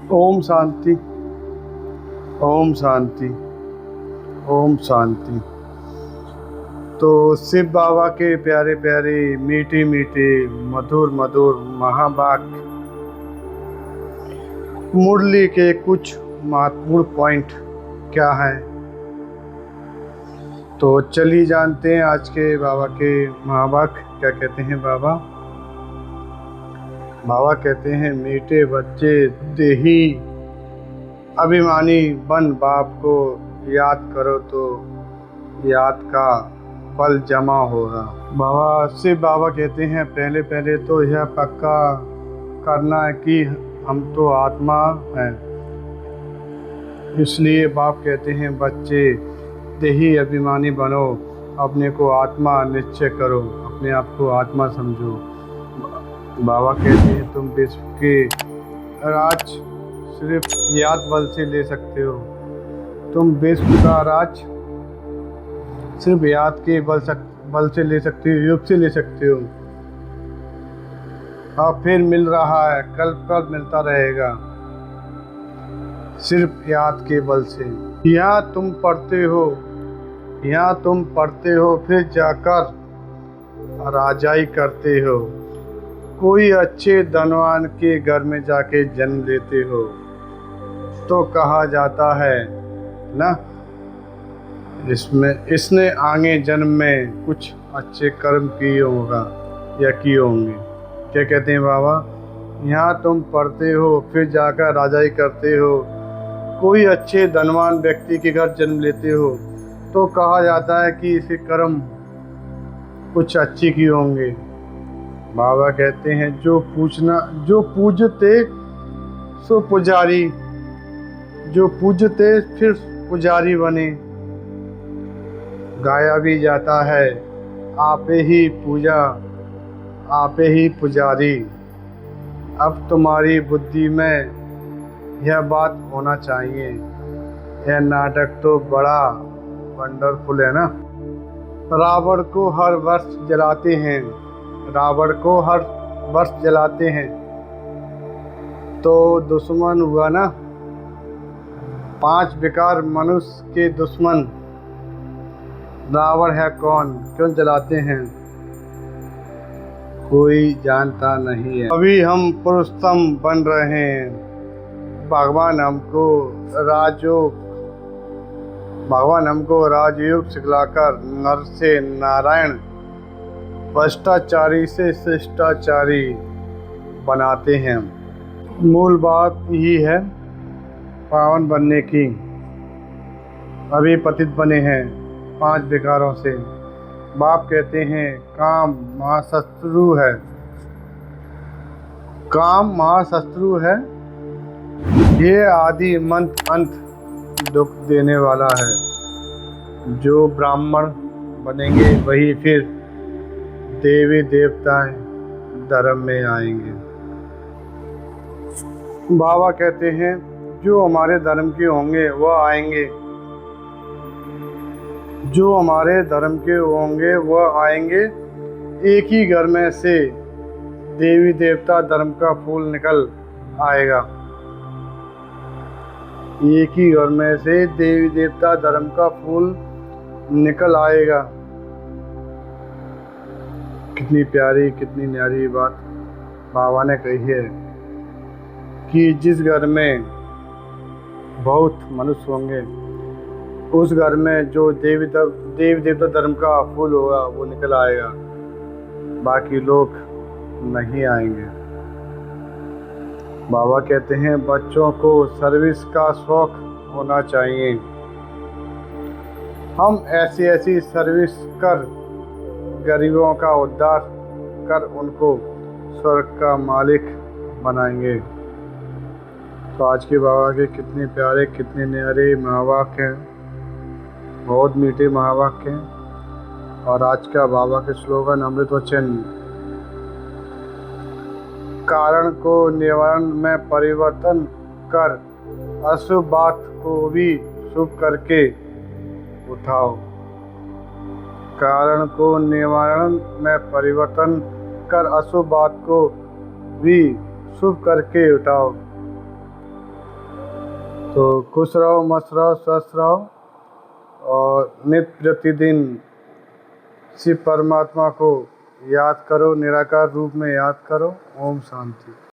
ओम शांति। ओम शांति। ओम शांति। तो शिव बाबा के प्यारे प्यारे मीठे मीठे मधुर मधुर महावाक्य मुरली के कुछ महत्वपूर्ण पॉइंट क्या हैं, तो चलिए जानते हैं आज के बाबा के महावाक्य क्या कहते हैं। बाबा कहते हैं, मीठे बच्चे देही अभिमानी बन बाप को याद करो तो याद का बल जमा होगा। शिव बाबा कहते हैं, पहले पहले तो यह पक्का करना है कि हम तो आत्मा हैं। इसलिए बाप कहते हैं, बच्चे देही अभिमानी बनो, अपने को आत्मा निश्चय करो, अपने आप को आत्मा समझो। बाबा कहते हैं, तुम विश्व के राज सिर्फ याद बल से ले सकते हो। तुम विश्व का राज सिर्फ याद के बल से ले सकते हो, युग से ले सकते हो। अब फिर मिल रहा है, कल कल मिलता रहेगा, सिर्फ याद के बल से। यहाँ तुम पढ़ते हो, फिर जाकर राजाई करते हो। कोई अच्छे धनवान के घर में जाके जन्म लेते हो तो कहा जाता है ना, इसने आगे जन्म में कुछ अच्छे कर्म किए होगा या किए होंगे। क्या कहते हैं बाबा? यहाँ तुम पढ़ते हो, फिर जाकर राजाई करते हो। कोई अच्छे धनवान व्यक्ति के घर जन्म लेते हो तो कहा जाता है कि इसके कर्म कुछ अच्छे किए होंगे। बाबा कहते हैं, जो पूजते सो पुजारी, जो पूजते फिर पुजारी बने। गाया भी जाता है, आपे ही पूजा आपे ही पुजारी। अब तुम्हारी बुद्धि में यह बात होना चाहिए। यह नाटक तो बड़ा वंडरफुल है ना। रावण को हर वर्ष जलाते हैं तो दुश्मन हुआ ना। 5 विकार मनुष्य के दुश्मन रावण है कौन, क्यों जलाते हैं? कोई जानता नहीं है। अभी हम पुरुषोत्तम बन रहे हैं। भगवान हमको राजयोग सिखलाकर नर से नारायण, भ्रष्टाचारी से शिष्टाचारी बनाते हैं। मूल बात यही है पावन बनने की। अभी पतित बने हैं 5 विकारों से। बाप कहते हैं, काम महाशत्रु है। ये आदि अंत दुख देने वाला है। जो ब्राह्मण बनेंगे वही फिर देवी देवता धर्म में आएंगे। बाबा कहते हैं, जो हमारे धर्म के होंगे वह आएंगे, जो हमारे धर्म के होंगे वह आएंगे। एक ही घर में से देवी देवता धर्म का फूल निकल आएगा। एक ही घर में से देवी देवता धर्म का फूल निकल आएगा। कितनी प्यारी कितनी न्यारी बात बाबा ने कही है कि जिस घर में बहुत मनुष्य होंगे उस घर में जो देवी देवता धर्म का फूल होगा वो निकल आएगा, बाकी लोग नहीं आएंगे। बाबा कहते हैं, बच्चों को सर्विस का शौक होना चाहिए। हम ऐसी सर्विस कर गरीबों का उद्धार कर उनको स्वर्ग का मालिक बनाएंगे। तो आज के बाबा के कितने प्यारे कितने न्यारे महावाक्य हैं, बहुत मीठे महावाक्य हैं। और आज का बाबा के स्लोगन अमृत वचन, कारण को निवारण में परिवर्तन कर, अशुभ बात को भी शुभ करके उठाओ। कारण को निवारण में परिवर्तन कर, अशुभ बात को भी शुभ करके उठाओ। तो खुश रहो, मस्त रहो, स्वस्थ रहो और नित्य प्रतिदिन शिव परमात्मा को याद करो, निराकार रूप में याद करो। ओम शांति।